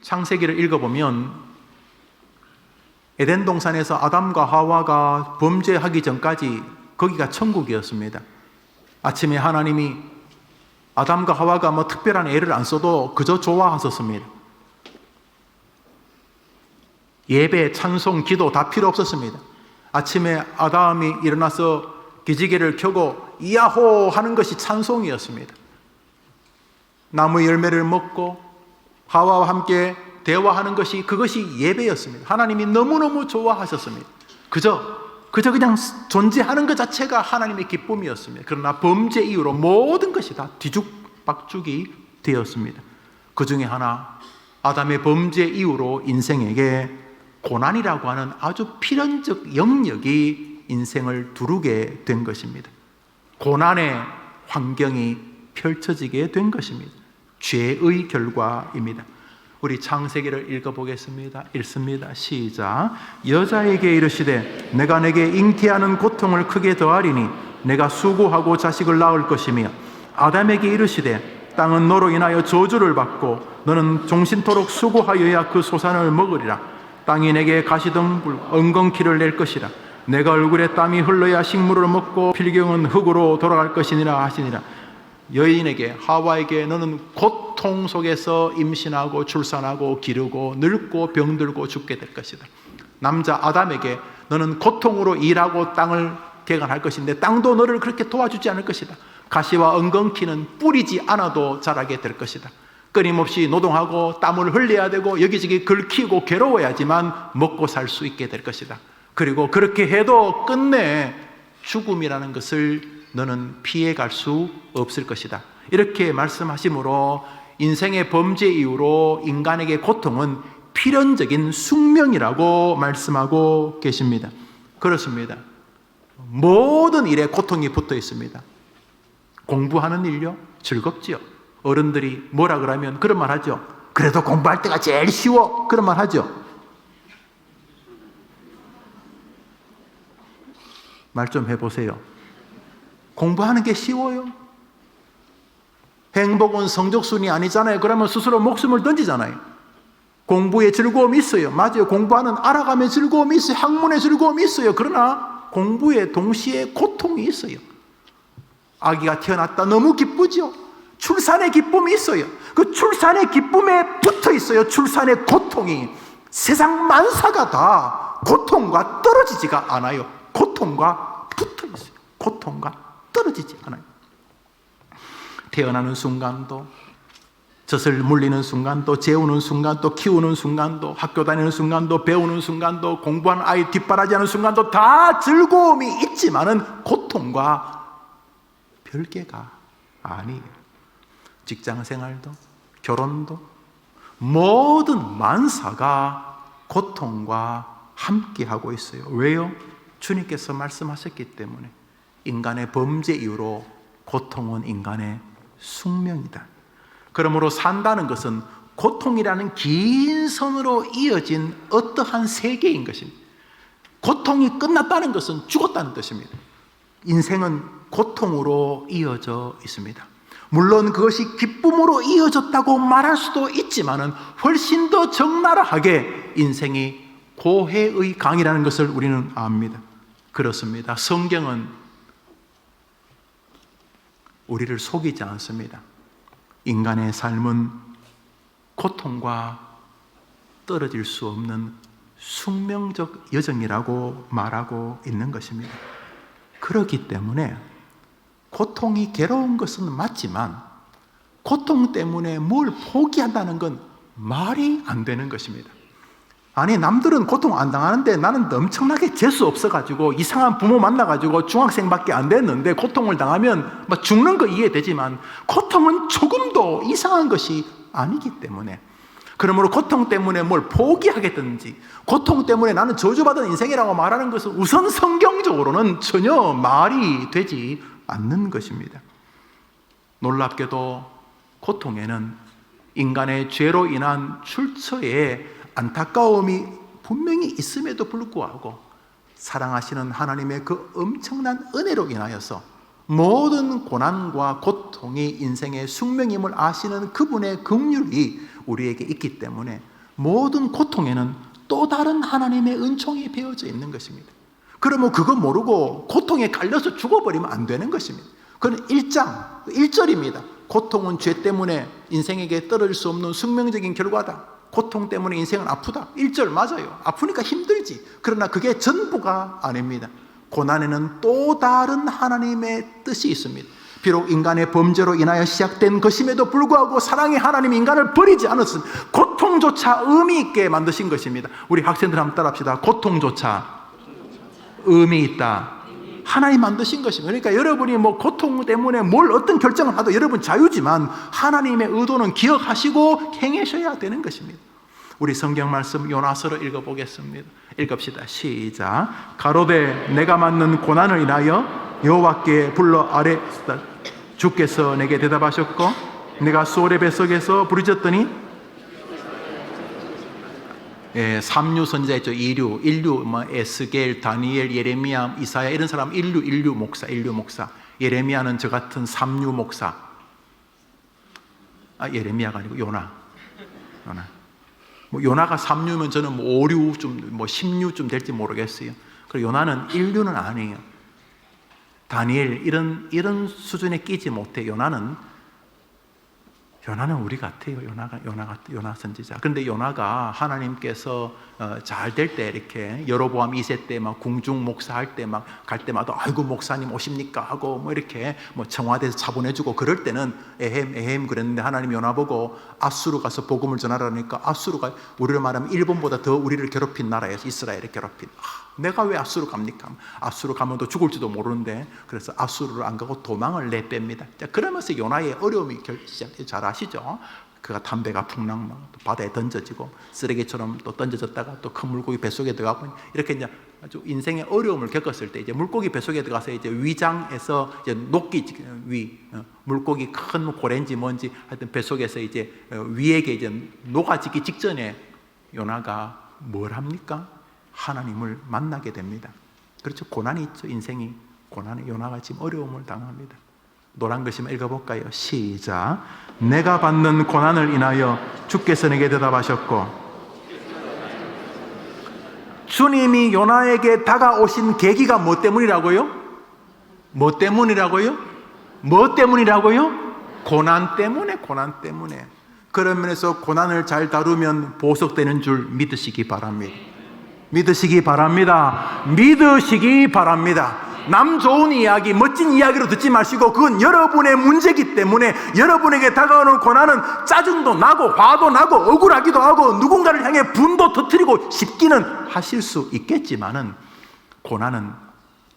창세기를 읽어보면 에덴 동산에서 아담과 하와가 범죄하기 전까지 거기가 천국이었습니다. 아침에 하나님이 아담과 하와가 뭐 특별한 애를 안 써도 그저 좋아하셨습니다. 예배, 찬송, 기도 다 필요 없었습니다. 아침에 아담이 일어나서 기지개를 켜고 야호 하는 것이 찬송이었습니다. 나무 열매를 먹고 하와와 함께 대화하는 것이 그것이 예배였습니다. 하나님이 너무너무 좋아하셨습니다. 그저 그냥 존재하는 것 자체가 하나님의 기쁨이었습니다. 그러나 범죄 이후로 모든 것이 다 뒤죽박죽이 되었습니다. 그 중에 하나, 아담의 범죄 이후로 인생에게 고난이라고 하는 아주 필연적 영역이 인생을 두르게 된 것입니다. 고난의 환경이 펼쳐지게 된 것입니다. 죄의 결과입니다. 우리 창세기를 읽어보겠습니다. 읽습니다. 시작. 여자에게 이르시되 내가 내게 잉태하는 고통을 크게 더하리니 내가 수고하고 자식을 낳을 것이며, 아담에게 이르시되 땅은 너로 인하여 저주를 받고 너는 종신토록 수고하여야 그 소산을 먹으리라. 땅이 내게 가시덤불 엉겅퀴를 낼 것이라. 내가 얼굴에 땀이 흘러야 식물을 먹고 필경은 흙으로 돌아갈 것이니라 하시니라. 여인에게, 하와에게 너는 고통 속에서 임신하고 출산하고 기르고 늙고 병들고 죽게 될 것이다. 남자 아담에게 너는 고통으로 일하고 땅을 개간할 것인데 땅도 너를 그렇게 도와주지 않을 것이다. 가시와 엉겅퀴는 뿌리지 않아도 자라게 될 것이다. 끊임없이 노동하고 땀을 흘려야 되고 여기저기 긁히고 괴로워야지만 먹고 살 수 있게 될 것이다. 그리고 그렇게 해도 끝내 죽음이라는 것을 너는 피해갈 수 없을 것이다. 이렇게 말씀하심으로 인생의 범죄 이후로 인간에게 고통은 필연적인 숙명이라고 말씀하고 계십니다. 그렇습니다. 모든 일에 고통이 붙어 있습니다. 공부하는 일요? 즐겁지요. 어른들이 뭐라 그러면 그런 말 하죠. 그래도 공부할 때가 제일 쉬워. 그런 말 하죠. 말 좀 해보세요. 공부하는 게 쉬워요? 행복은 성적순이 아니잖아요. 그러면 스스로 목숨을 던지잖아요. 공부에 즐거움이 있어요. 맞아요. 공부하는 알아가면 즐거움이 있어요. 학문에 즐거움이 있어요. 그러나 공부에 동시에 고통이 있어요. 아기가 태어났다 너무 기쁘죠. 출산의 기쁨이 있어요. 그 출산의 기쁨에 붙어 있어요. 출산의 고통이. 세상 만사가 다 고통과 떨어지지가 않아요. 고통과 붙어 있어요. 고통과 떨어지지 않아요. 태어나는 순간도, 젖을 물리는 순간도, 재우는 순간도, 키우는 순간도, 학교 다니는 순간도, 배우는 순간도, 공부하는 아이 뒷바라지하는 순간도 다 즐거움이 있지만은 고통과 별개가 아니에요. 직장 생활도, 결혼도, 모든 만사가 고통과 함께하고 있어요. 왜요? 주님께서 말씀하셨기 때문에. 인간의 범죄 이후로 고통은 인간의 숙명이다. 그러므로 산다는 것은 고통이라는 긴 선으로 이어진 어떠한 세계인 것입니다. 고통이 끝났다는 것은 죽었다는 뜻입니다. 인생은 고통으로 이어져 있습니다. 물론 그것이 기쁨으로 이어졌다고 말할 수도 있지만 훨씬 더 적나라하게 인생이 고해의 강이라는 것을 우리는 압니다. 그렇습니다. 성경은 우리를 속이지 않습니다. 인간의 삶은 고통과 떨어질 수 없는 숙명적 여정이라고 말하고 있는 것입니다. 그렇기 때문에 고통이 괴로운 것은 맞지만 고통 때문에 뭘 포기한다는 건 말이 안 되는 것입니다. 아니, 남들은 고통 안 당하는데 나는 엄청나게 재수 없어가지고 이상한 부모 만나가지고 중학생밖에 안 됐는데 고통을 당하면 막 죽는 거 이해되지만 고통은 조금도 이상한 것이 아니기 때문에, 그러므로 고통 때문에 뭘 포기하겠든지 고통 때문에 나는 저주받은 인생이라고 말하는 것은 우선 성경적으로는 전혀 말이 되지 않는 것입니다. 놀랍게도 고통에는 인간의 죄로 인한 출처에 안타까움이 분명히 있음에도 불구하고 사랑하시는 하나님의 그 엄청난 은혜로 인하여서 모든 고난과 고통이 인생의 숙명임을 아시는 그분의 긍휼이 우리에게 있기 때문에 모든 고통에는 또 다른 하나님의 은총이 배어져 있는 것입니다. 그러면 그거 모르고 고통에 깔려서 죽어버리면 안 되는 것입니다. 그건 1절입니다. 고통은 죄 때문에 인생에게 떨어질 수 없는 숙명적인 결과다. 고통 때문에 인생은 아프다. 1절 맞아요. 아프니까 힘들지. 그러나 그게 전부가 아닙니다. 고난에는 또 다른 하나님의 뜻이 있습니다. 비록 인간의 범죄로 인하여 시작된 것임에도 불구하고 사랑의 하나님이 인간을 버리지 않았은 고통조차 의미 있게 만드신 것입니다. 우리 학생들 한번 따라합시다. 고통조차 의미 있다. 하나님 만드신 것입니다. 그러니까 여러분이 뭐 고통 때문에 뭘 어떤 결정을 하도 여러분 자유지만 하나님의 의도는 기억하시고 행하셔야 되는 것입니다. 우리 성경 말씀 요나서로 읽어보겠습니다. 읽읍시다. 시작. 가로되 내가 맞는 고난을 인하여 여호와께 불러 아뢰었다. 주께서 내게 대답하셨고 내가 수월의 뱃속에서 부르짖었더니 삼류 선지자 있죠. 인류 뭐 에스겔, 다니엘, 예레미야, 이사야 이런 사람 인류 목사. 예레미야는 저 같은 삼류 목사. 예레미야가 아니고 요나. 뭐 요나가 삼류면 저는 뭐 5류쯤 뭐 10류쯤 될지 모르겠어요. 그리고 요나는 인류는 아니에요. 다니엘 이런 수준에 끼지 못해. 요나는 우리 같아요. 요나 선지자. 그런데 요나가 하나님께서 잘 될 때 이렇게 여로보암 2세 때 막 궁중 목사할 때 막 갈 때마다 아이고 목사님 오십니까 하고 뭐 이렇게 뭐 청와대에서 차 보내주고 그럴 때는 에헴 그랬는데 하나님 요나 보고 아수르 가서 복음을 전하라니까 아수르가 우리를 말하면 일본보다 더 우리를 괴롭힌 나라에서 이스라엘을 괴롭힌. 내가 왜 아수르 갑니까? 아수르 가면 또 죽을지도 모르는데 그래서 아수르를 안 가고 도망을 내뺍니다. 자, 그러면서 요나의 어려움이 잘 아시죠? 그가 담배가 풍랑망 바다에 던져지고 쓰레기처럼 또 던져졌다가 또 큰 물고기 뱃속에 들어가고 이렇게 이제 아주 인생의 어려움을 겪었을 때 이제 물고기 뱃속에 들어가서 이제 위장에서 이제 녹기 물고기 큰 고래인지 뭔지 하여튼 뱃속에서 이제 위에게 이제 녹아지기 직전에 요나가 뭘 합니까? 하나님을 만나게 됩니다. 그렇죠. 고난이 있죠. 인생이 고난에 요나가 지금 어려움을 당합니다. 노란 글씨만 읽어볼까요? 시작. 내가 받는 고난을 인하여 주께서 내게 대답하셨고. 주님이 요나에게 다가오신 계기가 뭐 때문이라고요? 뭐 때문이라고요? 고난 때문에. 그런 면에서 고난을 잘 다루면 보석되는 줄 믿으시기 바랍니다. 남 좋은 이야기, 멋진 이야기로 듣지 마시고 그건 여러분의 문제이기 때문에 여러분에게 다가오는 고난은 짜증도 나고 화도 나고 억울하기도 하고 누군가를 향해 분도 터뜨리고 싶기는 하실 수 있겠지만은 고난은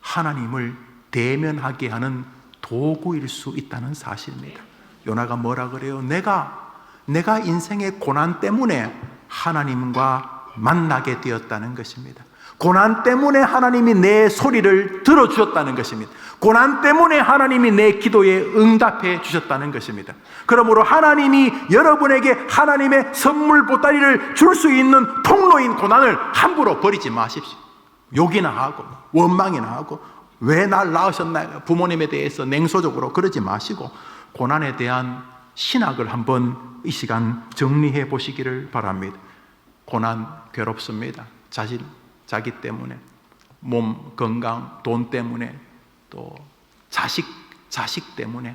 하나님을 대면하게 하는 도구일 수 있다는 사실입니다. 요나가 뭐라 그래요? 내가 인생의 고난 때문에 하나님과 만나게 되었다는 것입니다. 고난 때문에 하나님이 내 소리를 들어주셨다는 것입니다. 고난 때문에 하나님이 내 기도에 응답해 주셨다는 것입니다. 그러므로 하나님이 여러분에게 하나님의 선물 보따리를 줄 수 있는 통로인 고난을 함부로 버리지 마십시오. 욕이나 하고 원망이나 하고 왜 날 낳으셨나요? 부모님에 대해서 냉소적으로 그러지 마시고 고난에 대한 신학을 한번 이 시간 정리해 보시기를 바랍니다. 고난 괴롭습니다. 자기 때문에, 몸 건강, 돈 때문에, 또 자식 때문에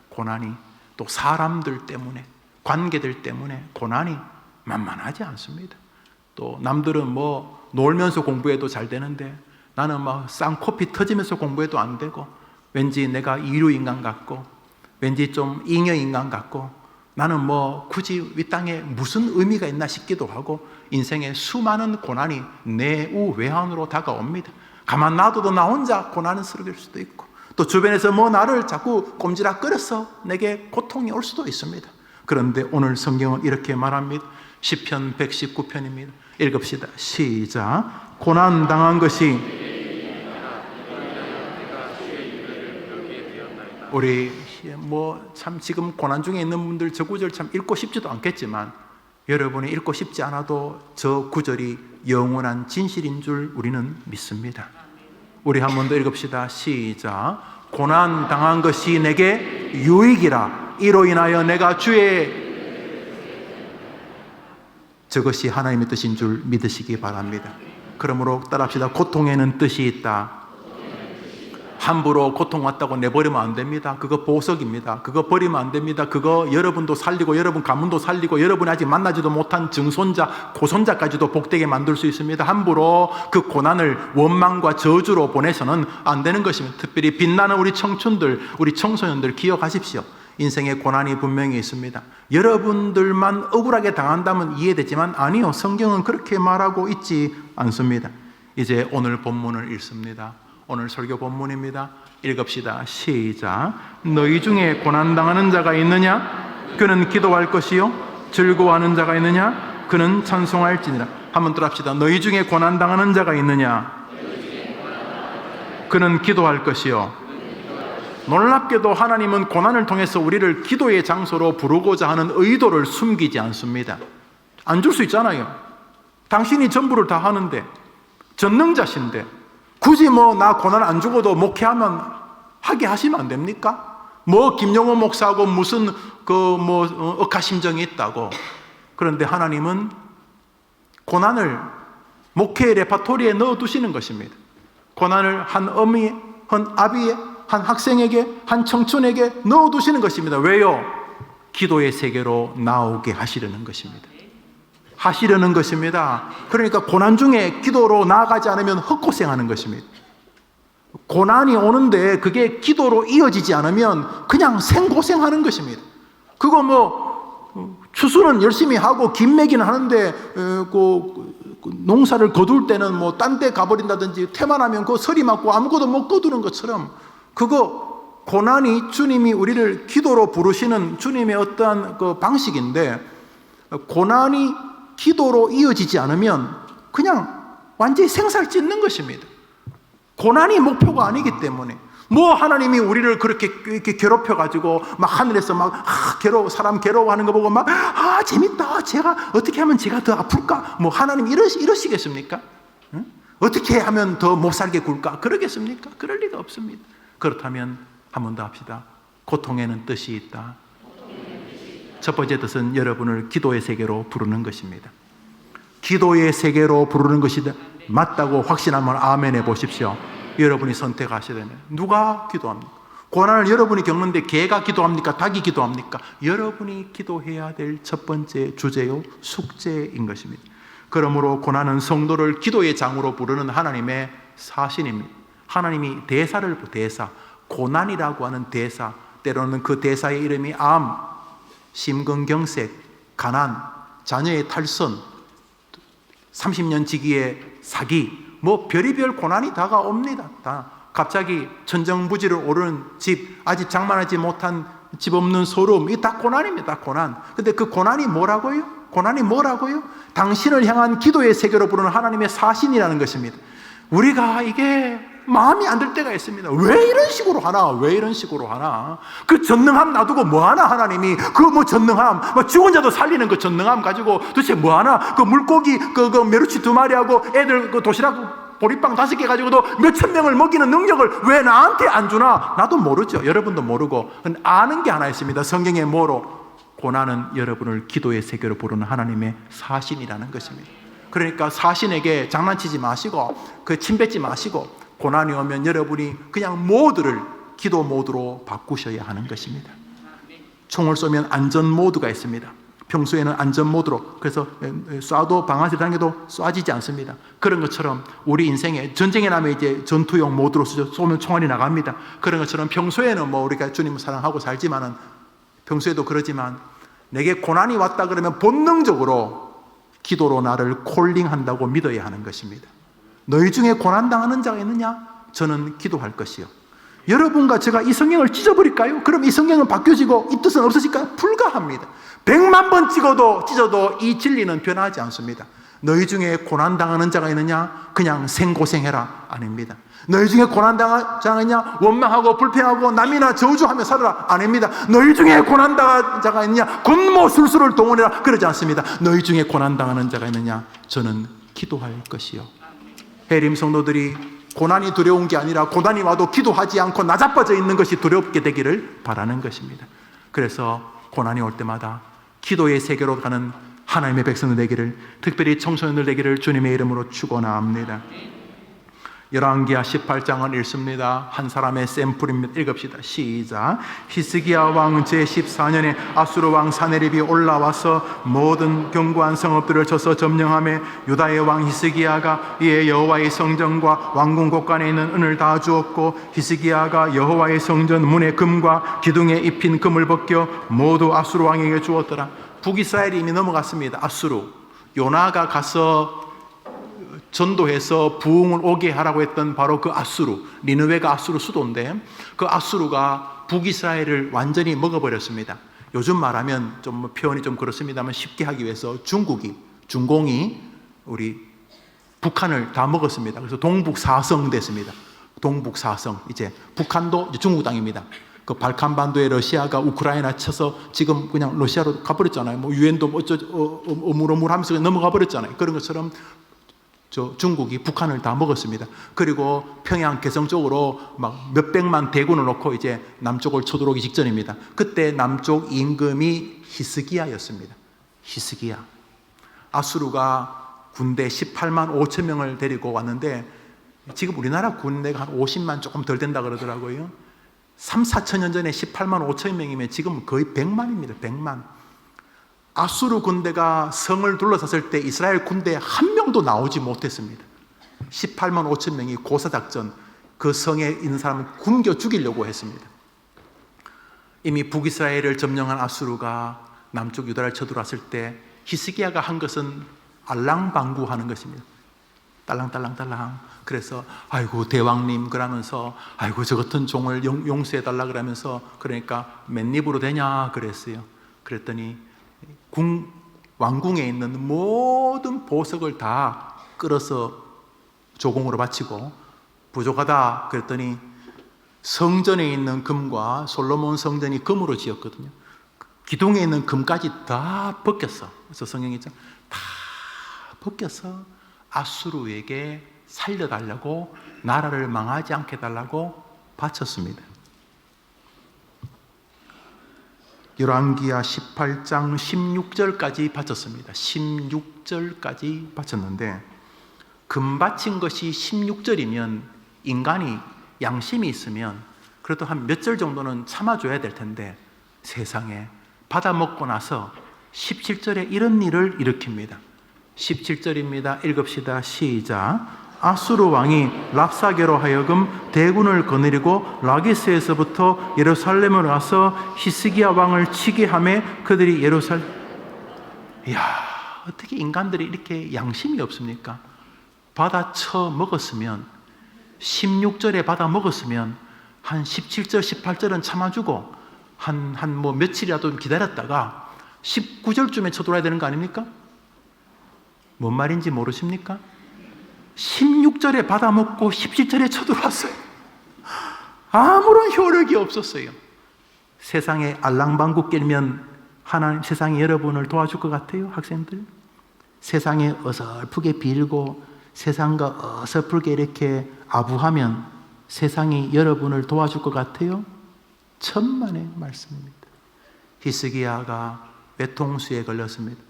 고난이, 또 사람들 때문에, 관계들 때문에 고난이 만만하지 않습니다. 또 남들은 뭐 놀면서 공부해도 잘 되는데 나는 막 쌍코피 터지면서 공부해도 안 되고 왠지 내가 이류인간 같고 왠지 좀 잉여인간 같고 나는 뭐 굳이 이 땅에 무슨 의미가 있나 싶기도 하고 인생에 수많은 고난이 내우 외환으로 다가옵니다. 가만 놔둬도 나 혼자 고난을 스러길 수도 있고 또 주변에서 뭐 나를 자꾸 꼼지락거려서 내게 고통이 올 수도 있습니다. 그런데 오늘 성경은 이렇게 말합니다. 시편 119편입니다. 읽읍시다. 시작. 고난 당한 것이 우리 뭐 참 지금 고난 중에 있는 분들 저 구절 참 읽고 싶지도 않겠지만 여러분이 읽고 싶지 않아도 저 구절이 영원한 진실인 줄 우리는 믿습니다. 우리 한 번 더 읽읍시다. 시작. 고난 당한 것이 내게 유익이라 이로 인하여 내가 주의 저것이 하나님의 뜻인 줄 믿으시기 바랍니다. 그러므로 따라합시다. 고통에는 뜻이 있다. 함부로 고통 왔다고 내버리면 안 됩니다. 그거 보석입니다. 그거 버리면 안 됩니다. 그거 여러분도 살리고 여러분 가문도 살리고 여러분이 아직 만나지도 못한 증손자, 고손자까지도 복되게 만들 수 있습니다. 함부로 그 고난을 원망과 저주로 보내서는 안 되는 것입니다. 특별히 빛나는 우리 청춘들, 우리 청소년들 기억하십시오. 인생에 고난이 분명히 있습니다. 여러분들만 억울하게 당한다면 이해되지만 아니요, 성경은 그렇게 말하고 있지 않습니다. 이제 오늘 본문을 읽습니다. 오늘 설교 본문입니다. 읽읍시다. 시작. 너희 중에 고난당하는 자가 있느냐? 그는 기도할 것이요. 즐거워하는 자가 있느냐? 그는 찬송할지니라. 한번 더 합시다. 너희 중에 고난당하는 자가 있느냐? 그는 기도할 것이요. 놀랍게도 하나님은 고난을 통해서 우리를 기도의 장소로 부르고자 하는 의도를 숨기지 않습니다. 안 줄 수 있잖아요. 당신이 전부를 다 하는데, 전능자신데 굳이 나 고난 안 주고도 목회하면 하게 하시면 안 됩니까? 김용호 목사하고 무슨 억하심정이 있다고. 그런데 하나님은 고난을 목회의 레파토리에 넣어두시는 것입니다. 고난을 한 어미에, 한 아비에, 한 학생에게, 한 청춘에게 넣어두시는 것입니다. 왜요? 기도의 세계로 나오게 하시려는 것입니다. 하시려는 것입니다. 그러니까 고난 중에 기도로 나아가지 않으면 헛고생하는 것입니다. 고난이 오는데 그게 기도로 이어지지 않으면 그냥 생고생하는 것입니다. 그거 추수는 열심히 하고 김매기는 하는데 농사를 거둘 때는 딴 데 가버린다든지 태만하면 그 서리 맞고 아무것도 못 거두는 것처럼, 그거 고난이 주님이 우리를 기도로 부르시는 주님의 어떠한 그 방식인데, 고난이 기도로 이어지지 않으면 그냥 완전히 생살 찢는 것입니다. 고난이 목표가 아니기 때문에. 하나님이 우리를 그렇게 이렇게 괴롭혀가지고 하늘에서 사람 괴로워하는 거 보고 재밌다. 제가 어떻게 하면 제가 더 아플까? 하나님 이러시겠습니까? 응? 어떻게 하면 더 못 살게 굴까? 그러겠습니까? 그럴 리가 없습니다. 그렇다면 한 번 더 합시다. 고통에는 뜻이 있다. 첫 번째 뜻은 여러분을 기도의 세계로 부르는 것입니다. 기도의 세계로 부르는 것이 맞다고 확신하면 아멘 해보십시오. 여러분이 선택하셔야 됩니다. 누가 기도합니까? 고난을 여러분이 겪는데 개가 기도합니까? 닭이 기도합니까? 여러분이 기도해야 될 첫 번째 주제요, 숙제인 것입니다. 그러므로 고난은 성도를 기도의 장으로 부르는 하나님의 사신입니다. 하나님이 대사, 고난이라고 하는 대사, 때로는 그 대사의 이름이 암, 심근경색, 가난, 자녀의 탈선, 30년 지기의 사기, 별의별 고난이 다가옵니다. 갑자기 천정부지를 오르는 집, 아직 장만하지 못한 집 없는 소름, 이 다 고난입니다. 고난. 근데 그 고난이 뭐라고요? 당신을 향한 기도의 세계로 부르는 하나님의 사신이라는 것입니다. 우리가 이게 마음이 안 들 때가 있습니다. 왜 이런 식으로 하나? 그 전능함 놔두고 뭐하나 하나님이? 전능함, 죽은 자도 살리는 그 전능함 가지고 도대체 뭐하나? 그 물고기 그 메루치 2마리하고 애들 그 도시락 보리빵 5개 가지고도 몇천 명을 먹이는 능력을 왜 나한테 안 주나? 나도 모르죠. 여러분도 모르고. 아는 게 하나 있습니다. 성경에 고난은 여러분을 기도의 세계로 부르는 하나님의 사신이라는 것입니다. 그러니까 사신에게 장난치지 마시고 침 뱉지 마시고, 고난이 오면 여러분이 그냥 모드를 기도 모드로 바꾸셔야 하는 것입니다. 총을 쏘면 안전 모드가 있습니다. 평소에는 안전 모드로, 그래서 쏴도 방아쇠 당겨도 쏴지지 않습니다. 그런 것처럼 우리 인생에 전쟁에 나면 이제 전투용 모드로 쏘면 총알이 나갑니다. 그런 것처럼 평소에는 우리가 주님을 사랑하고 살지만은, 평소에도 그러지만 내게 고난이 왔다 그러면 본능적으로 기도로 나를 콜링한다고 믿어야 하는 것입니다. 너희 중에 고난당하는 자가 있느냐? 저는 기도할 것이요. 여러분과 제가 이 성경을 찢어버릴까요? 그럼 이 성경은 바뀌어지고 이 뜻은 없어질까요? 불가합니다. 100만 번 찢어도 이 진리는 변하지 않습니다. 너희 중에 고난당하는 자가 있느냐? 그냥 생고생해라. 아닙니다. 너희 중에 고난당하는 자가 있느냐? 원망하고 불평하고 남이나 저주하며 살아라. 아닙니다. 너희 중에 고난당하는 자가 있느냐? 군모술수를 동원해라. 그러지 않습니다. 너희 중에 고난당하는 자가 있느냐? 저는 기도할 것이요. 해림 성도들이 고난이 두려운 게 아니라 고난이 와도 기도하지 않고 나자빠져 있는 것이 두렵게 되기를 바라는 것입니다. 그래서 고난이 올 때마다 기도의 세계로 가는 하나님의 백성들 되기를, 특별히 청소년들 되기를 주님의 이름으로 축원합니다. 열왕기하 18장은 읽습니다. 한 사람의 샘플입니다. 읽읍시다. 시작. 히스기야 왕 제14년에 아수르 왕 사네립이 올라와서 모든 견고한 성읍들을 쳐서 점령하며 유다의 왕 히스기야가 이에 여호와의 성전과 왕궁 곳간에 있는 은을 다 주었고, 히스기야가 여호와의 성전 문의 금과 기둥에 입힌 금을 벗겨 모두 아수르 왕에게 주었더라. 북이스라엘이 이미 넘어갔습니다. 아수르. 요나가 가서 전도해서 부흥을 오게 하라고 했던 바로 그 아수르, 니느웨가 아수르 수도인데, 그 아수르가 북이스라엘을 완전히 먹어버렸습니다. 요즘 말하면 좀 표현이 좀 그렇습니다만 쉽게 하기 위해서 중공이 우리 북한을 다 먹었습니다. 그래서 동북사성 됐습니다. 동북사성. 이제 북한도 이제 중국 땅입니다. 그 발칸반도에 러시아가 우크라이나 쳐서 지금 그냥 러시아로 가버렸잖아요. 뭐 유엔도 어물어물하면서 넘어가 버렸잖아요. 그런 것처럼 중국이 북한을 다 먹었습니다. 그리고 평양 개성 쪽으로 막 몇백만 대군을 놓고 이제 남쪽을 쳐들어오기 직전입니다. 그때 남쪽 임금이 히스기야였습니다. 히스기야. 아수르가 군대 18만 5천 명을 데리고 왔는데, 지금 우리나라 군대가 한 50만 조금 덜 된다 그러더라고요. 3, 4천 년 전에 18만 5천 명이면 지금 거의 100만입니다. 100만. 아수르 군대가 성을 둘러쌌을 때 이스라엘 군대 한 명도 나오지 못했습니다. 18만 5천 명이 고사작전, 그 성에 있는 사람을 굶겨 죽이려고 했습니다. 이미 북이스라엘을 점령한 아수르가 남쪽 유다를 쳐들어왔을 때 히스기야가 한 것은 알랑방구하는 것입니다. 딸랑딸랑딸랑. 그래서 아이고 대왕님 그러면서, 아이고 저 같은 종을 용서해달라 그러면서, 그러니까 맨입으로 되냐 그랬어요. 그랬더니 왕궁에 있는 모든 보석을 다 끌어서 조공으로 바치고, 부족하다 그랬더니 성전에 있는 금과, 솔로몬 성전이 금으로 지었거든요. 기둥에 있는 금까지 다 벗겼어. 그래서 성경에 있죠. 다 벗겨서 아수르에게 살려달라고, 나라를 망하지 않게 달라고 바쳤습니다. 열왕기하 18장 16절까지 바쳤습니다. 16절까지 바쳤는데, 금 바친 것이 16절이면 인간이 양심이 있으면 그래도 한 몇 절 정도는 참아줘야 될 텐데, 세상에 받아먹고 나서 17절에 이런 일을 일으킵니다. 17절입니다. 읽읍시다. 시작. 아수르 왕이 랍사게로 하여금 대군을 거느리고 라기스에서부터 예루살렘으로 와서 히스기야 왕을 치게 하며 그들이 이야, 어떻게 인간들이 이렇게 양심이 없습니까? 받아 쳐 먹었으면, 16절에 받아 먹었으면 한 17절, 18절은 참아주고 한 뭐 며칠이라도 기다렸다가 19절쯤에 쳐들어야 되는 거 아닙니까? 뭔 말인지 모르십니까? 16절에 받아먹고 17절에 쳐들어왔어요. 아무런 효력이 없었어요. 세상에 알랑방구 깰면 하나님 세상이 여러분을 도와줄 것 같아요? 학생들? 세상에 어설프게 빌고 세상과 어설프게 이렇게 아부하면 세상이 여러분을 도와줄 것 같아요? 천만의 말씀입니다. 히스기야가 외통수에 걸렸습니다.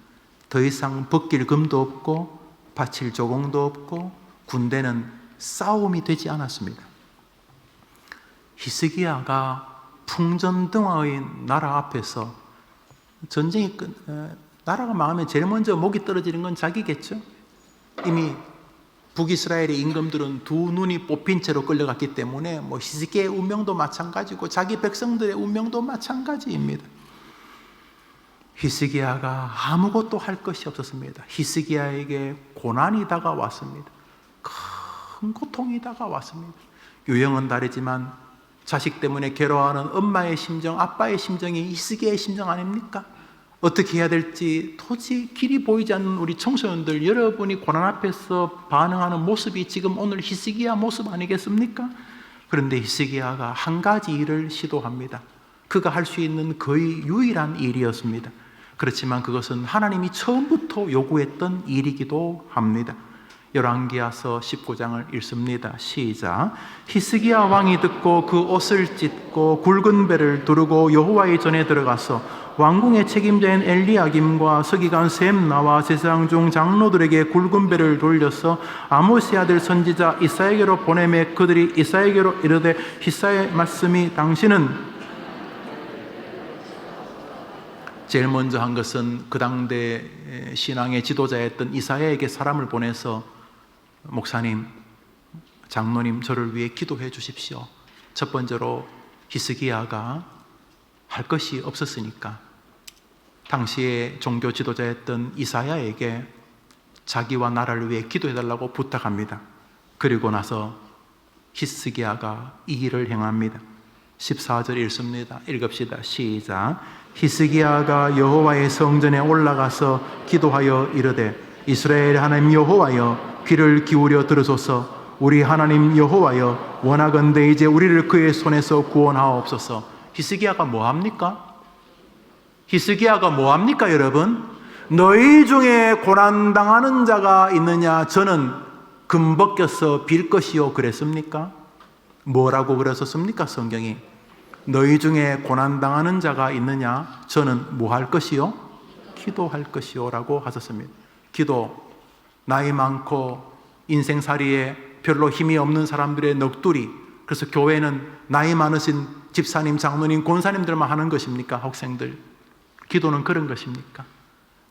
더 이상 벗길 금도 없고 바칠 조공도 없고 군대는 싸움이 되지 않았습니다. 히스기야가 풍전등화의 나라 앞에서 전쟁이 나라가 망하면 제일 먼저 목이 떨어지는 건 자기겠죠. 이미 북이스라엘의 임금들은 두 눈이 뽑힌 채로 끌려갔기 때문에 뭐 히스기야의 운명도 마찬가지고 자기 백성들의 운명도 마찬가지입니다. 히스기야가 아무것도 할 것이 없었습니다. 히스기야에게 고난이 다가왔습니다. 큰 고통이 다가왔습니다. 유형은 다르지만 자식 때문에 괴로워하는 엄마의 심정, 아빠의 심정이 히스기야의 심정 아닙니까? 어떻게 해야 될지 도저히 길이 보이지 않는 우리 청소년들, 여러분이 고난 앞에서 반응하는 모습이 지금 오늘 히스기야 모습 아니겠습니까? 그런데 히스기야가 한 가지 일을 시도합니다. 그가 할 수 있는 거의 유일한 일이었습니다. 그렇지만 그것은 하나님이 처음부터 요구했던 일이기도 합니다. 열왕기하서 19장을 읽습니다. 시작. 히스기야 왕이 듣고 그 옷을 찢고 굵은 배를 두르고 여호와의 전에 들어가서 왕궁의 책임자인 엘리야김과 서기관 셈나와 제사장 중 장로들에게 굵은 배를 돌려서 아모스의 아들 선지자 이사야에게로 보내매 그들이 이사야에게로 이르되 히사야의 말씀이 당신은 제일 먼저 한 것은 그 당대 신앙의 지도자였던 이사야에게 사람을 보내서 목사님, 장로님 저를 위해 기도해 주십시오. 첫 번째로 히스기야가 할 것이 없었으니까 당시에 종교 지도자였던 이사야에게 자기와 나라를 위해 기도해 달라고 부탁합니다. 그리고 나서 히스기야가 이 일을 행합니다. 14절 읽습니다. 읽읍시다. 시작. 히스기야가 여호와의 성전에 올라가서 기도하여 이르되 이스라엘 하나님 여호와여 귀를 기울여 들으소서. 우리 하나님 여호와여 원하건대 이제 우리를 그의 손에서 구원하옵소서. 히스기야가 뭐합니까? 히스기야가 뭐합니까 여러분? 너희 중에 고난당하는 자가 있느냐? 저는 금 벗겨서 빌 것이요 그랬습니까? 뭐라고 그랬었습니까 성경이? 너희 중에 고난당하는 자가 있느냐? 저는 뭐 할 것이요? 기도할 것이요 라고 하셨습니다. 기도, 나이 많고 인생살이에 별로 힘이 없는 사람들의 넋두리. 그래서 교회는 나이 많으신 집사님, 장로님, 권사님들만 하는 것입니까? 학생들. 기도는 그런 것입니까?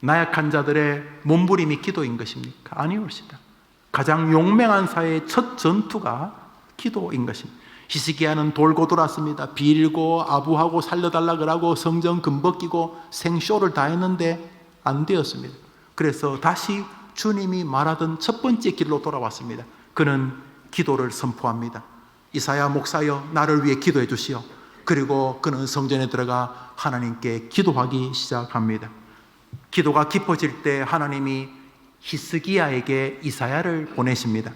나약한 자들의 몸부림이 기도인 것입니까? 아니올시다. 가장 용맹한 사회의 첫 전투가 기도인 것입니다. 히스기야는 돌고 돌았습니다. 빌고 아부하고 살려달라 그러고 성전 금 벗기고 생쇼를 다 했는데 안 되었습니다. 그래서 다시 주님이 말하던 첫 번째 길로 돌아왔습니다. 그는 기도를 선포합니다. 이사야 목사여 나를 위해 기도해 주시오. 그리고 그는 성전에 들어가 하나님께 기도하기 시작합니다. 기도가 깊어질 때 하나님이 히스기야에게 이사야를 보내십니다.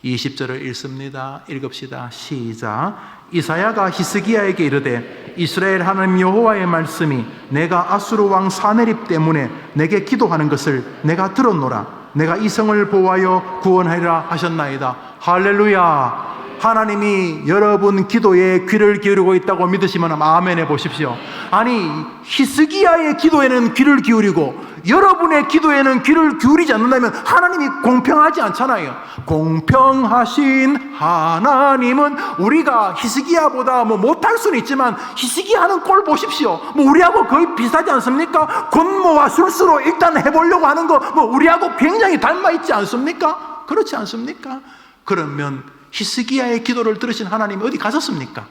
20절을 읽습니다. 읽읍시다. 시작. 이사야가 히스기야에게 이르되 이스라엘 하나님 여호와의 말씀이 내가 아수르 왕 사네립 때문에 내게 기도하는 것을 내가 들었노라. 내가 이 성을 보호하여 구원하리라 하셨나이다. 할렐루야. 하나님이 여러분 기도에 귀를 기울이고 있다고 믿으시면 아멘 해보십시오. 아니 히스기야의 기도에는 귀를 기울이고 여러분의 기도에는 귀를 기울이지 않는다면 하나님이 공평하지 않잖아요. 공평하신 하나님은 우리가 히스기야보다 못할 수는 있지만 히스기야는 꼴 보십시오. 우리하고 거의 비슷하지 않습니까? 권모와 술수로 일단 해보려고 하는 거 우리하고 굉장히 닮아 있지 않습니까? 그렇지 않습니까? 그러면 히스기야의 기도를 들으신 하나님이 어디 가셨습니까?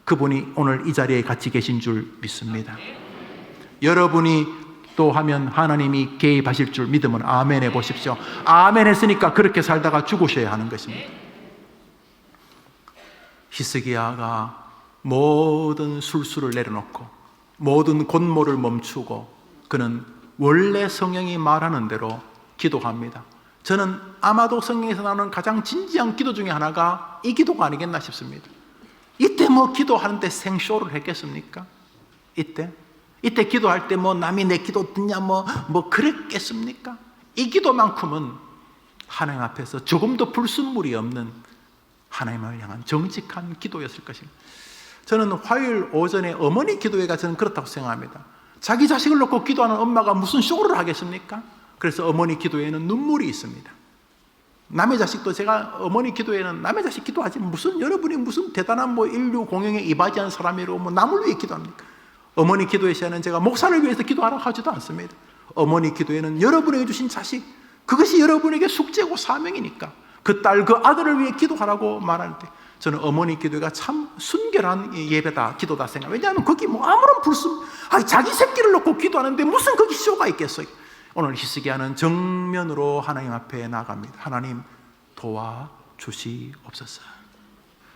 그분이 오늘 이 자리에 같이 계신 줄 믿습니다. 여러분이 또 하면 하나님이 개입하실 줄 믿으면 아멘 해보십시오. 아멘 했으니까 그렇게 살다가 죽으셔야 하는 것입니다. 히스기야가 모든 술수를 내려놓고 모든 권모를 멈추고 그는 원래 성경이 말하는 대로 기도합니다. 저는 아마도 성경에서 나오는 가장 진지한 기도 중에 하나가 이 기도가 아니겠나 싶습니다. 이때 기도하는데 생쇼를 했겠습니까? 이때 기도할 때 남이 내 기도 듣냐 그랬겠습니까? 이 기도만큼은 하나님 앞에서 조금도 불순물이 없는 하나님을 향한 정직한 기도였을 것입니다. 저는 화요일 오전에 어머니 기도회가 저는 그렇다고 생각합니다. 자기 자식을 놓고 기도하는 엄마가 무슨 쇼를 하겠습니까? 그래서 어머니 기도에는 눈물이 있습니다. 남의 자식도 제가 어머니 기도에는 남의 자식 기도하지 여러분이 무슨 대단한 인류 공영에 이바지한 사람이라고 남을 위해 기도합니까? 어머니 기도의 시간은 제가 목사를 위해서 기도하라고 하지도 않습니다. 어머니 기도에는 여러분에게 주신 자식 그것이 여러분에게 숙제고 사명이니까 그 딸 그 아들을 위해 기도하라고 말할 때 저는 어머니 기도가 참 순결한 예배다 기도다 생각. 왜냐하면 거기 아무런 자기 새끼를 놓고 기도하는데 무슨 거기 쇼가 있겠어요. 오늘 히스기야는 정면으로 하나님 앞에 나갑니다. 하나님 도와주시옵소서.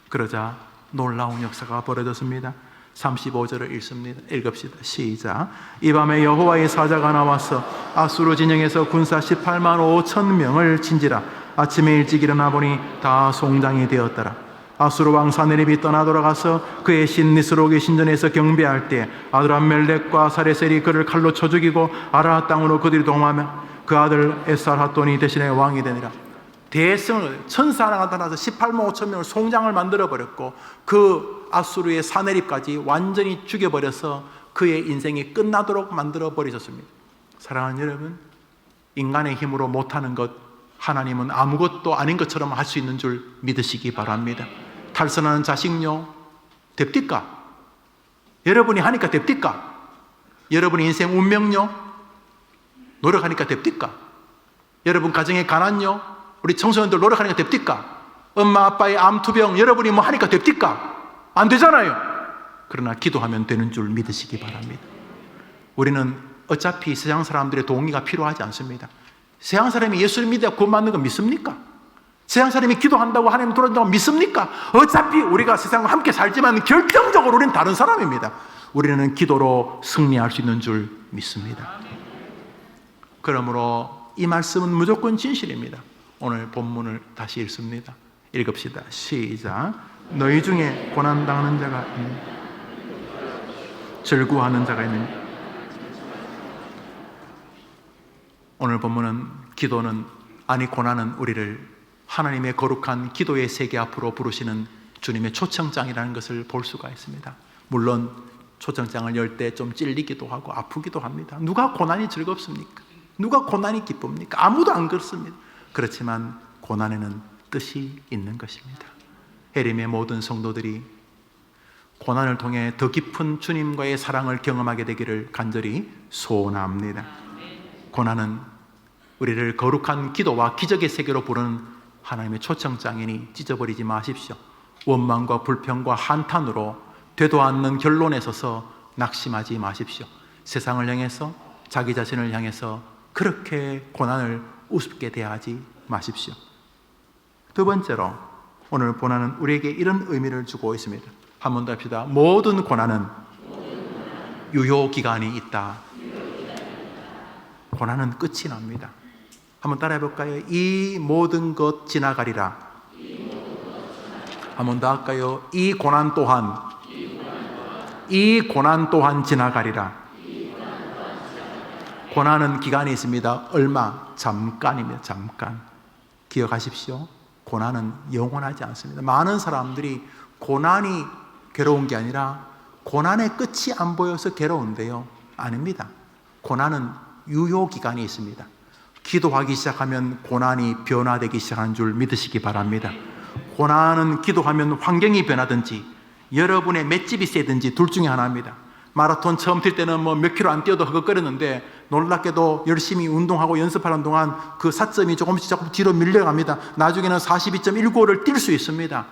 그러자 놀라운 역사가 벌어졌습니다. 35절을 읽읍시다. 시작. 이 밤에 여호와의 사자가 나와서 아수르 진영에서 군사 18만 5천 명을 친지라. 아침에 일찍 일어나 보니 다 송장이 되었더라. 아수르 왕 사네립이 떠나 돌아가서 그의 신 니스록의 신전에서 경배할 때 아드람멜렉과 사레셀이 그를 칼로 쳐 죽이고 아라핫 땅으로 그들이 동하며 그 아들 에살핫돈이 대신에 왕이 되니라. 대성을 천사 하나가 나타나서 18만 5천 명을 송장을 만들어버렸고 그 아수르의 사내립까지 완전히 죽여버려서 그의 인생이 끝나도록 만들어버리셨습니다. 사랑하는 여러분, 인간의 힘으로 못하는 것 하나님은 아무것도 아닌 것처럼 할 수 있는 줄 믿으시기 바랍니다. 탈선하는 자식요, 됩니까? 여러분이 하니까 됩니까? 여러분의 인생 운명요, 노력하니까 됩니까? 여러분 가정의 가난요, 우리 청소년들 노력하니까 됩니까? 엄마 아빠의 암투병 여러분이 뭐 하니까 됩니까? 안 되잖아요. 그러나 기도하면 되는 줄 믿으시기 바랍니다. 우리는 어차피 세상 사람들의 동의가 필요하지 않습니다. 세상 사람이 예수를 믿어야 구원받는 거 믿습니까? 세상 사람이 기도한다고 하나님 돌아준다고 믿습니까? 어차피 우리가 세상과 함께 살지만 결정적으로 우리는 다른 사람입니다. 우리는 기도로 승리할 수 있는 줄 믿습니다. 그러므로 이 말씀은 무조건 진실입니다. 오늘 본문을 다시 읽습니다. 읽읍시다. 시작. 너희 중에 고난당하는 자가 있느냐? 절구하는 자가 있느냐? 오늘 본문은 기도는, 아니 고난은 우리를 하나님의 거룩한 기도의 세계 앞으로 부르시는 주님의 초청장이라는 것을 볼 수가 있습니다. 물론 초청장을 열 때 좀 찔리기도 하고 아프기도 합니다. 누가 고난이 즐겁습니까? 누가 고난이 기쁩니까? 아무도 안 그렇습니다. 그렇지만 고난에는 뜻이 있는 것입니다. 해림의 모든 성도들이 고난을 통해 더 깊은 주님과의 사랑을 경험하게 되기를 간절히 소원합니다. 고난은 우리를 거룩한 기도와 기적의 세계로 부르는 하나님의 초청장이니 찢어버리지 마십시오. 원망과 불평과 한탄으로 되도 않는 결론에 서서 낙심하지 마십시오. 세상을 향해서, 자기 자신을 향해서 그렇게 고난을 우습게 대하지 마십시오. 두 번째로 오늘 고난은 우리에게 이런 의미를 주고 있습니다. 한 번 더 합시다. 모든 고난은 유효기간이 있다. 고난은 끝이 납니다. 한번 따라해 볼까요? 이 모든 것 지나가리라. 한번 더 할까요? 이 고난 또한 지나가리라. 고난은 기간이 있습니다. 얼마? 잠깐입니다. 잠깐. 기억하십시오. 고난은 영원하지 않습니다. 많은 사람들이 고난이 괴로운 게 아니라 고난의 끝이 안 보여서 괴로운데요. 아닙니다. 고난은 유효기간이 있습니다. 기도하기 시작하면 고난이 변화되기 시작하는 줄 믿으시기 바랍니다. 고난은 기도하면 환경이 변하든지 여러분의 맷집이 세든지 둘 중에 하나입니다. 마라톤 처음 뛸 때는 뭐 몇 킬로 안 뛰어도 허걱거렸는데 놀랍게도 열심히 운동하고 연습하는 동안 그 사점이 조금씩 조금 뒤로 밀려갑니다. 나중에는 42.195를 뛸 수 있습니다.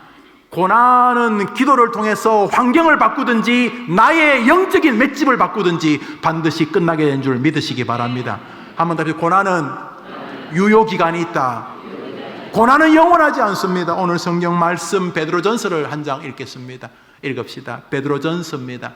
고난은 기도를 통해서 환경을 바꾸든지 나의 영적인 맷집을 바꾸든지 반드시 끝나게 된 줄 믿으시기 바랍니다. 한번 더 고난은 유효기간이 있다. 고난은 영원하지 않습니다. 오늘 성경 말씀 베드로전서를 한 장 읽겠습니다. 읽읍시다. 베드로전서입니다.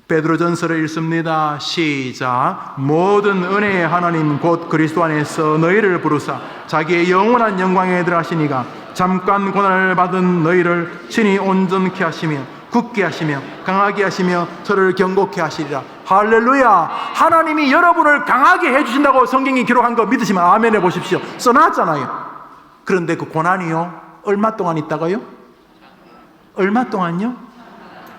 베드로전서를 읽습니다. 시작. 모든 은혜의 하나님 곧 그리스도 안에서 너희를 부르사 자기의 영원한 영광에 들어가시니가 잠깐 고난을 받은 너희를 친히 온전케 하시며 굳게 하시며 강하게 하시며 저를 경고케 하시리라. 할렐루야. 하나님이 여러분을 강하게 해주신다고 성경이 기록한 거 믿으시면 아멘 해보십시오. 써놨잖아요. 그런데 그 고난이요, 얼마 동안 있다가요? 얼마 동안요?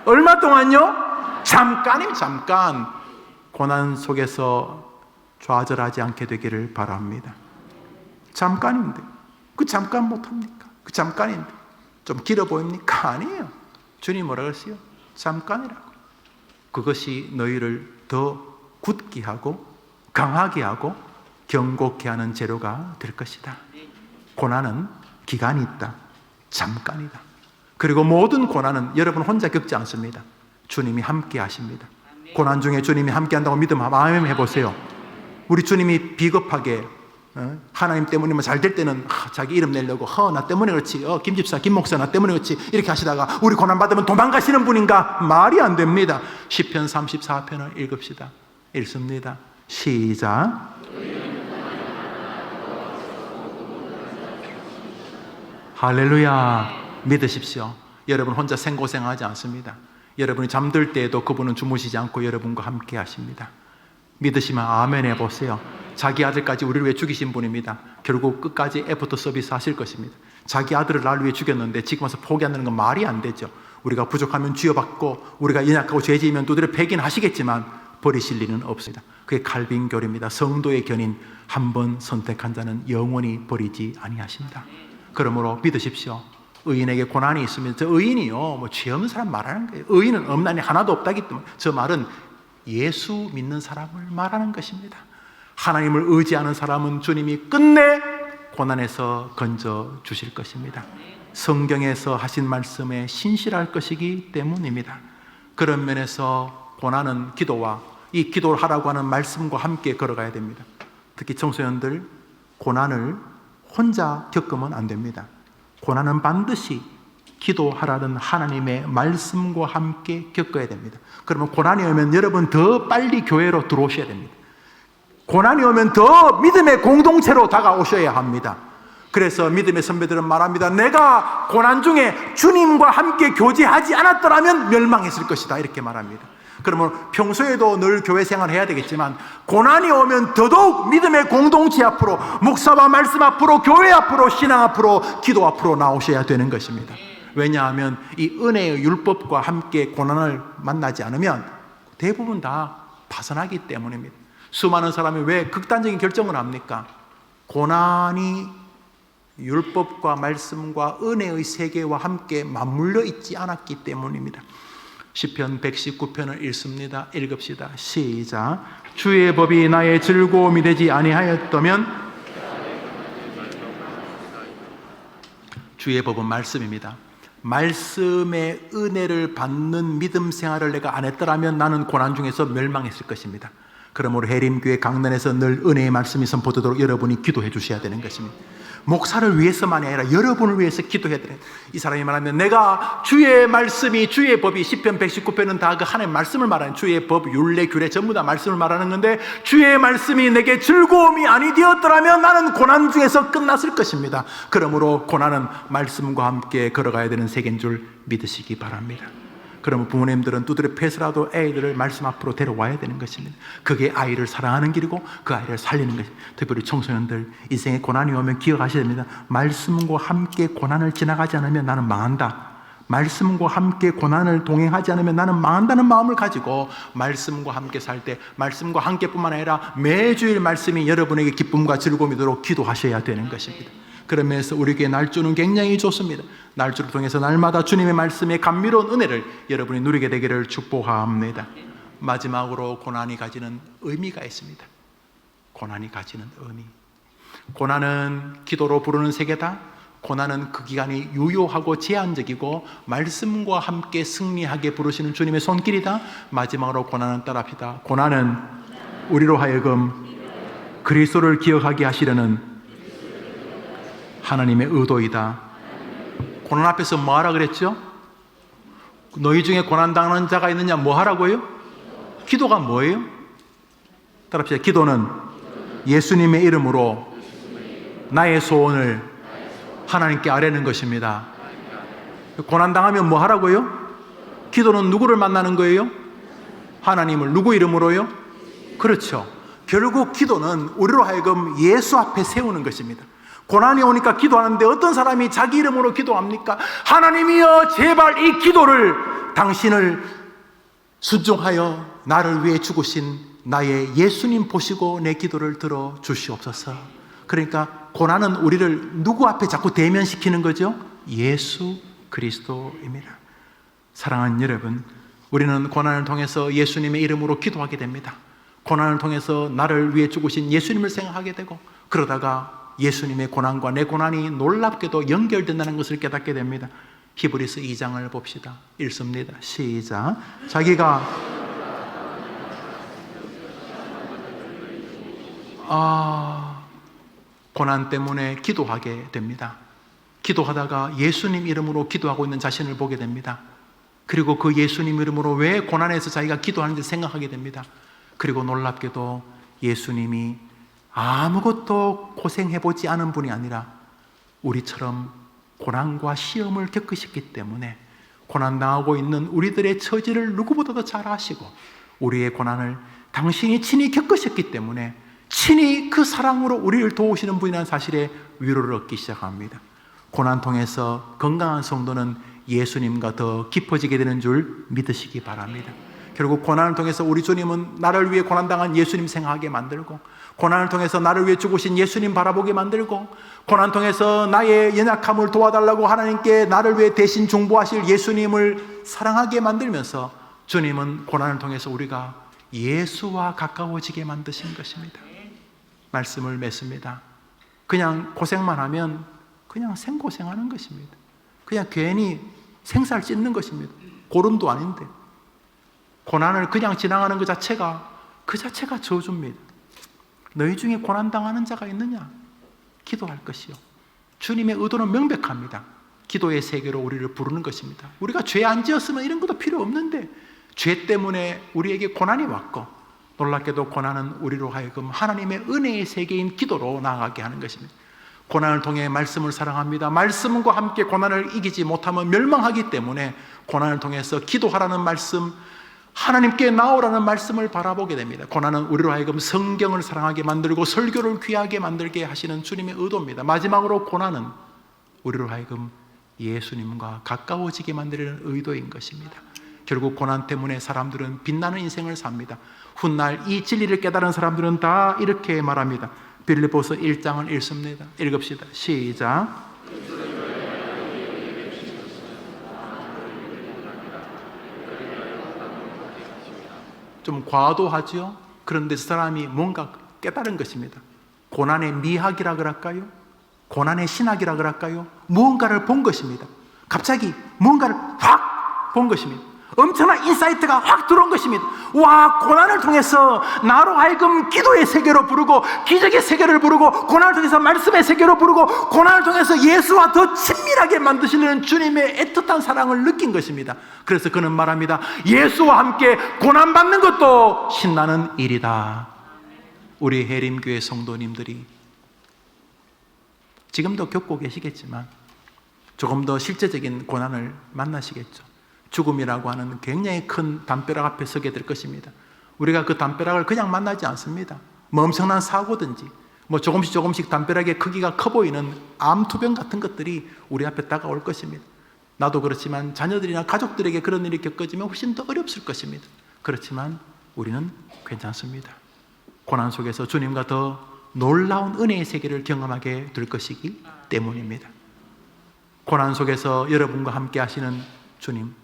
얼마 동안요? 잠깐이면 잠깐. 고난 속에서 좌절하지 않게 되기를 바랍니다. 잠깐인데 그 잠깐 못합니까? 그 잠깐인데 좀 길어 보입니까? 아니에요. 주님 뭐라 그랬어요? 잠깐이라고. 그것이 너희를 더 굳게 하고 강하게 하고 경고케 하는 재료가 될 것이다. 고난은 기간이 있다. 잠깐이다. 그리고 모든 고난은 여러분 혼자 겪지 않습니다. 주님이 함께 하십니다. 고난 중에 주님이 함께 한다고 믿으면 아멘 해보세요. 우리 주님이 비겁하게 하나님 때문이면 잘 될 때는 자기 이름 내려고 나 때문에 그렇지, 김 집사, 김 목사 나 때문에 그렇지 이렇게 하시다가 우리 고난 받으면 도망가시는 분인가? 말이 안 됩니다. 시편 34편을 읽읍시다. 읽습니다. 시작. 할렐루야. 믿으십시오. 여러분 혼자 생고생하지 않습니다. 여러분이 잠들 때에도 그분은 주무시지 않고 여러분과 함께 하십니다. 믿으시면 아멘 해보세요. 자기 아들까지 우리를 위해 죽이신 분입니다. 결국 끝까지 애프터 서비스 하실 것입니다. 자기 아들을 나를 위해 죽였는데 지금 와서 포기한다는 건 말이 안 되죠. 우리가 부족하면 쥐어받고 우리가 연약하고 죄지으면 두드려 패긴 하시겠지만 버리실 리는 없습니다. 그게 칼빈교리입니다. 성도의 견인, 한 번 선택한 자는 영원히 버리지 아니하신다. 그러므로 믿으십시오. 의인에게 고난이 있으면, 저 의인이요 뭐 죄 없는 사람 말하는 거예요. 의인은 없나니 하나도 없다기 때문에 저 말은 예수 믿는 사람을 말하는 것입니다. 하나님을 의지하는 사람은 주님이 끝내 고난에서 건져 주실 것입니다. 성경에서 하신 말씀에 신실할 것이기 때문입니다. 그런 면에서 고난은 기도와 이 기도를 하라고 하는 말씀과 함께 걸어가야 됩니다. 특히 청소년들, 고난을 혼자 겪으면 안 됩니다. 고난은 반드시 기도하라는 하나님의 말씀과 함께 겪어야 됩니다. 그러면 고난이 오면 여러분 더 빨리 교회로 들어오셔야 됩니다. 고난이 오면 더 믿음의 공동체로 다가오셔야 합니다. 그래서 믿음의 선배들은 말합니다. 내가 고난 중에 주님과 함께 교제하지 않았더라면 멸망했을 것이다, 이렇게 말합니다. 그러면 평소에도 늘 교회 생활을 해야 되겠지만 고난이 오면 더더욱 믿음의 공동체 앞으로, 목사와 말씀 앞으로, 교회 앞으로, 신앙 앞으로, 기도 앞으로 나오셔야 되는 것입니다. 왜냐하면 이 은혜의 율법과 함께 고난을 만나지 않으면 대부분 다 파산하기 때문입니다. 수많은 사람이 왜 극단적인 결정을 합니까? 고난이 율법과 말씀과 은혜의 세계와 함께 맞물려 있지 않았기 때문입니다. 시편 119편을 읽습니다. 읽읍시다. 시작. 주의 법이 나의 즐거움이 되지 아니하였다면, 주의 법은 말씀입니다. 말씀의 은혜를 받는 믿음 생활을 내가 안 했더라면 나는 고난 중에서 멸망했을 것입니다. 그러므로 해림교회 강단에서 늘 은혜의 말씀이 선포되도록 여러분이 기도해 주셔야 되는 것입니다. 목사를 위해서만이 아니라 여러분을 위해서 기도해야 돼요. 이 사람이 말하면 내가 주의 말씀이, 주의 법이, 시편 119편은 다 그 하나님의 말씀을 말하는, 주의 법, 율례, 규례 전부 다 말씀을 말하는 건데, 주의 말씀이 내게 즐거움이 아니 되었더라면 나는 고난 중에서 끝났을 것입니다. 그러므로 고난은 말씀과 함께 걸어가야 되는 세계인 줄 믿으시기 바랍니다. 그러면 부모님들은 두드려 패서라도 애들을 말씀 앞으로 데려와야 되는 것입니다. 그게 아이를 사랑하는 길이고 그 아이를 살리는 것입니다. 특별히 청소년들, 인생에 고난이 오면 기억하셔야 됩니다. 말씀과 함께 고난을 지나가지 않으면 나는 망한다. 말씀과 함께 고난을 동행하지 않으면 나는 망한다는 마음을 가지고 말씀과 함께 살 때, 말씀과 함께뿐만 아니라 매주일 말씀이 여러분에게 기쁨과 즐거움이 되도록 기도하셔야 되는 것입니다. 그러면서 우리에게 날주는 굉장히 좋습니다. 날주를 통해서 날마다 주님의 말씀의 감미로운 은혜를 여러분이 누리게 되기를 축복합니다. 마지막으로 고난이 가지는 의미가 있습니다. 고난이 가지는 의미. 고난은 기도로 부르는 세계다. 고난은 그 기간이 유효하고 제한적이고 말씀과 함께 승리하게 부르시는 주님의 손길이다. 마지막으로 고난은 따라합시다. 고난은 우리로 하여금 그리스도를 기억하게 하시려는 하나님의 의도이다. 고난 앞에서 뭐 하라 그랬죠? 너희 중에 고난당하는 자가 있느냐, 뭐 하라고요? 기도가 뭐예요? 따라합시다. 기도는 예수님의 이름으로 나의 소원을 하나님께 아뢰는 것입니다. 고난당하면 뭐 하라고요? 기도는 누구를 만나는 거예요? 하나님을. 누구 이름으로요? 그렇죠. 결국 기도는 우리로 하여금 예수 앞에 세우는 것입니다. 고난이 오니까 기도하는데 어떤 사람이 자기 이름으로 기도합니까? 하나님이여, 제발 이 기도를, 당신을 순종하여 나를 위해 죽으신 나의 예수님 보시고 내 기도를 들어 주시옵소서. 그러니까 고난은 우리를 누구 앞에 자꾸 대면시키는 거죠? 예수 그리스도입니다. 사랑하는 여러분, 우리는 고난을 통해서 예수님의 이름으로 기도하게 됩니다. 고난을 통해서 나를 위해 죽으신 예수님을 생각하게 되고, 그러다가 예수님의 고난과 내 고난이 놀랍게도 연결된다는 것을 깨닫게 됩니다. 히브리서 2장을 봅시다. 읽습니다. 시작. 자기가 고난 때문에 기도하게 됩니다. 기도하다가 예수님 이름으로 기도하고 있는 자신을 보게 됩니다. 그리고 그 예수님 이름으로 왜 고난에서 자기가 기도하는지 생각하게 됩니다. 그리고 놀랍게도 예수님이 아무것도 고생해보지 않은 분이 아니라 우리처럼 고난과 시험을 겪으셨기 때문에 고난당하고 있는 우리들의 처지를 누구보다도 잘 아시고 우리의 고난을 당신이 친히 겪으셨기 때문에 친히 그 사랑으로 우리를 도우시는 분이라는 사실에 위로를 얻기 시작합니다. 고난 통해서 건강한 성도는 예수님과 더 깊어지게 되는 줄 믿으시기 바랍니다. 결국 고난을 통해서 우리 주님은 나를 위해 고난당한 예수님 생각하게 만들고, 고난을 통해서 나를 위해 죽으신 예수님 바라보게 만들고, 고난을 통해서 나의 연약함을 도와달라고 하나님께 나를 위해 대신 중보하실 예수님을 사랑하게 만들면서, 주님은 고난을 통해서 우리가 예수와 가까워지게 만드신 것입니다. 말씀을 맺습니다. 그냥 고생만 하면 그냥 생고생하는 것입니다. 그냥 괜히 생살 찢는 것입니다. 고름도 아닌데 고난을 그냥 지나가는 그 자체가 저주입니다. 너희 중에 고난당하는 자가 있느냐? 기도할 것이요. 주님의 의도는 명백합니다. 기도의 세계로 우리를 부르는 것입니다. 우리가 죄 안 지었으면 이런 것도 필요 없는데 죄 때문에 우리에게 고난이 왔고, 놀랍게도 고난은 우리로 하여금 하나님의 은혜의 세계인 기도로 나아가게 하는 것입니다. 고난을 통해 말씀을 사랑합니다. 말씀과 함께 고난을 이기지 못하면 멸망하기 때문에 고난을 통해서 기도하라는 말씀, 하나님께 나오라는 말씀을 바라보게 됩니다. 고난은 우리로 하여금 성경을 사랑하게 만들고 설교를 귀하게 만들게 하시는 주님의 의도입니다. 마지막으로 고난은 우리로 하여금 예수님과 가까워지게 만드는 의도인 것입니다. 결국 고난 때문에 사람들은 빛나는 인생을 삽니다. 훗날 이 진리를 깨달은 사람들은 다 이렇게 말합니다. 빌립보서 1장을 읽습니다. 읽읍시다. 시작. 좀 과도하죠? 그런데 그 사람이 뭔가 깨달은 것입니다. 고난의 미학이라 그럴까요? 고난의 신학이라 그럴까요? 무언가를 본 것입니다. 갑자기 무언가를 확 본 것입니다. 엄청난 인사이트가 확 들어온 것입니다. 와, 고난을 통해서 나로 하여금 기도의 세계로 부르고, 기적의 세계를 부르고, 고난을 통해서 말씀의 세계로 부르고, 고난을 통해서 예수와 더 친밀하게 만드시는 주님의 애틋한 사랑을 느낀 것입니다. 그래서 그는 말합니다. 예수와 함께 고난받는 것도 신나는 일이다. 우리 해림교회 성도님들이 지금도 겪고 계시겠지만 조금 더 실제적인 고난을 만나시겠죠. 죽음이라고 하는 굉장히 큰 담벼락 앞에 서게 될 것입니다. 우리가 그 담벼락을 그냥 만나지 않습니다. 뭐 엄청난 사고든지, 뭐 조금씩 담벼락의 크기가 커 보이는 암투병 같은 것들이 우리 앞에 다가올 것입니다. 나도 그렇지만 자녀들이나 가족들에게 그런 일이 겪어지면 훨씬 더 어렵을 것입니다. 그렇지만 우리는 괜찮습니다. 고난 속에서 주님과 더 놀라운 은혜의 세계를 경험하게 될 것이기 때문입니다. 고난 속에서 여러분과 함께 하시는 주님,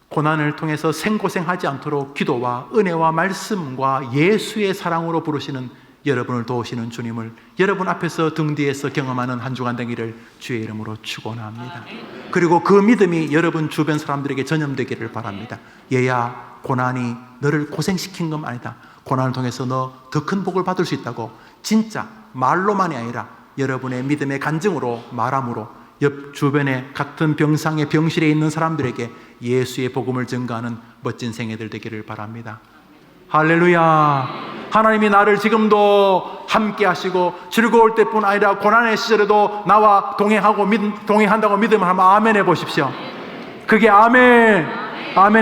고난을 통해서 생고생하지 않도록 기도와 은혜와 말씀과 예수의 사랑으로 부르시는 여러분을 도우시는 주님을 여러분 앞에서 등 뒤에서 경험하는 한 주간 되기를 주의 이름으로 축원합니다. 그리고 그 믿음이 여러분 주변 사람들에게 전염되기를 바랍니다. 얘야, 고난이 너를 고생시킨 건 아니다. 고난을 통해서 너 더 큰 복을 받을 수 있다고 진짜 말로만이 아니라 여러분의 믿음의 간증으로 말함으로 옆 주변에 같은 병상의 병실에 있는 사람들에게 예수의 복음을 증거하는 멋진 생애들 되기를 바랍니다. 할렐루야. 하나님이 나를 지금도 함께 하시고 즐거울 때뿐 아니라 고난의 시절에도 나와 동행한다고 믿음을 한번 아멘 해보십시오. 그게 아멘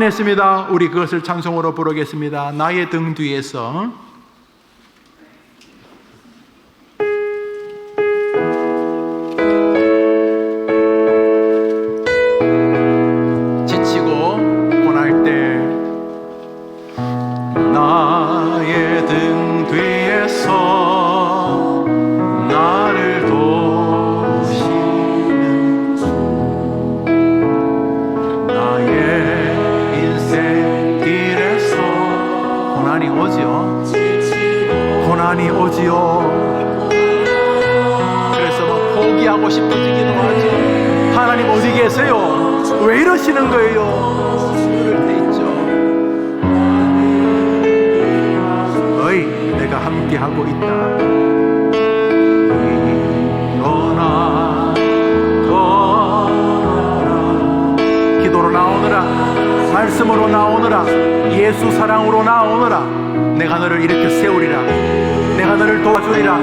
했습니다. 우리 그것을 찬송으로 부르겠습니다. 나의 등 뒤에서. 나의 등 뒤에서 나를 도우시는 주, 나의 인생 길에서 고난이 오지요. 그래서 막 포기하고 싶어지기도 하죠. 하나님 어디 계세요? 왜 이러시는 거예요? 그럴 때 있죠. 내가 함께 하고 있다. 일어나 걸어라. 기도로 나오느라, 말씀으로 나오느라, 예수 사랑으로 나오느라. 내가 너를 일으켜 세우리라. 내가 너를 도와주리라.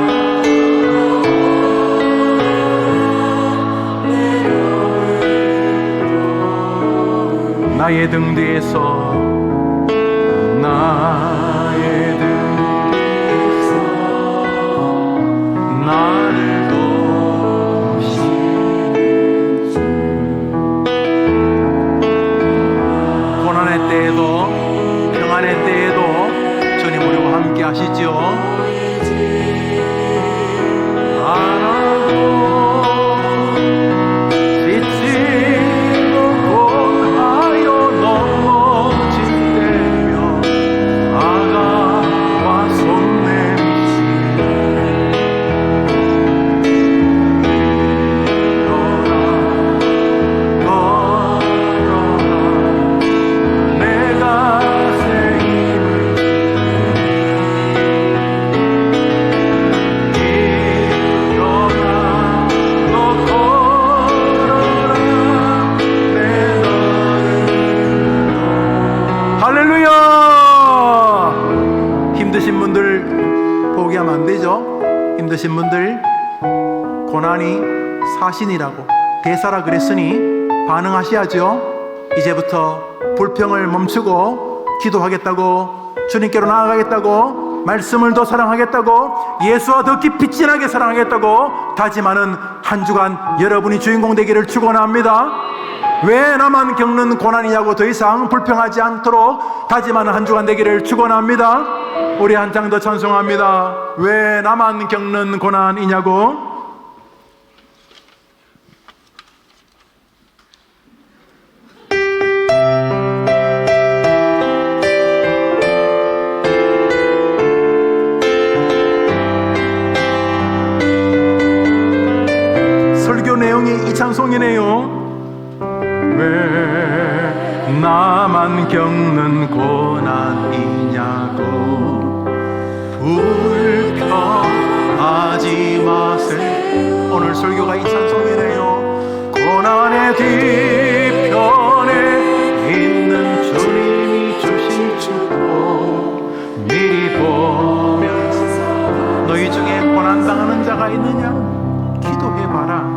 나의 등 뒤에서 나의 등 고난이 사신이라고 대사라 그랬으니 반응하셔야죠. 이제부터 불평을 멈추고 기도하겠다고, 주님께로 나아가겠다고, 말씀을 더 사랑하겠다고, 예수와 더 깊이 진하게 사랑하겠다고 다짐하는 한 주간 여러분이 주인공 되기를 축원합니다. 왜 나만 겪는 고난이냐고 더 이상 불평하지 않도록 다짐하는 한 주간 되기를 축원합니다. 우리 한 장 더 찬송합니다. 왜 나만 겪는 고난이냐고. 설교 내용이 이 찬송이네요. 왜 나만 겪는 고난이냐고 불평하지 마세요. 오늘 설교가 이 찬송이네요. 고난의 뒤편에 있는 주님이 주실 축복 미리 보면서 너희 중에 고난당하는 자가 있느냐 기도해봐라.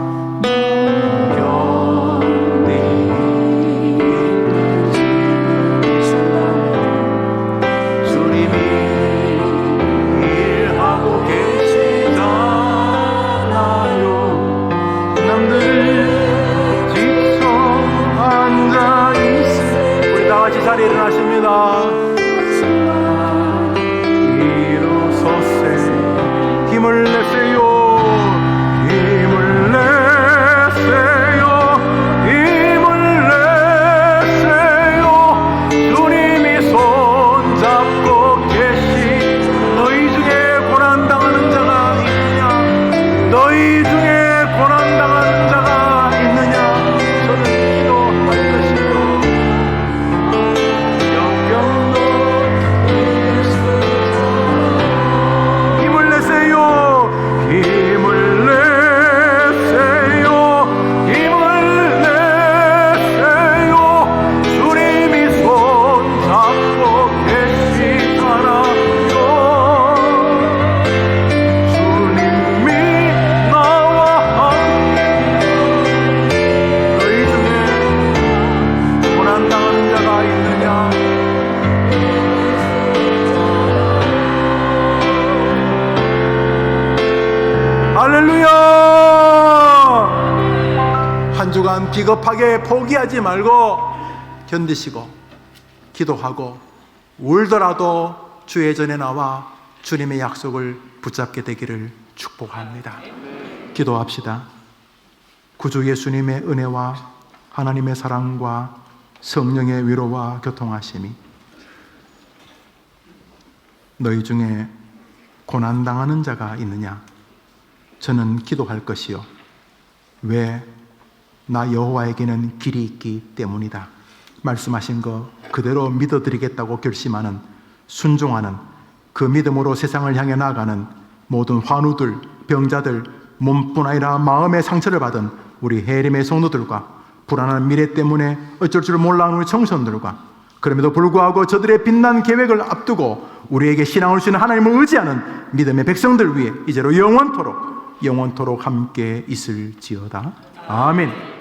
자리에 일어나십니다. 일어서세 힘을 내세요. 힘을 내세요. 힘을 내세요. 주님이 손잡고 계시. 너희 중에 고난당하는 자가 있느냐? 너희 중에 고난당하는 자가 있느냐? 저는 기도할 것이요. 할렐루야! 한 주간 비겁하게 포기하지 말고 견디시고 기도하고 울더라도 주의 전에 나와 주님의 약속을 붙잡게 되기를 축복합니다. 기도합시다. 구주 예수님의 은혜와 하나님의 사랑과 성령의 위로와 교통하심이 너희 중에 고난당하는 자가 있느냐? 저는 기도할 것이요. 왜? 나 여호와에게는 길이 있기 때문이다. 말씀하신 거 그대로 믿어드리겠다고 결심하는, 순종하는, 그 믿음으로 세상을 향해 나아가는 모든 환우들, 병자들, 몸뿐 아니라 마음의 상처를 받은 우리 해림의 성도들과 불안한 미래 때문에 어쩔 줄 몰라하는 우리 청소년들과 그럼에도 불구하고 저들의 빛난 계획을 앞두고 우리에게 신앙을 주는 하나님을 의지하는 믿음의 백성들 위해 이제로 영원토록 함께 있을지어다. 아멘.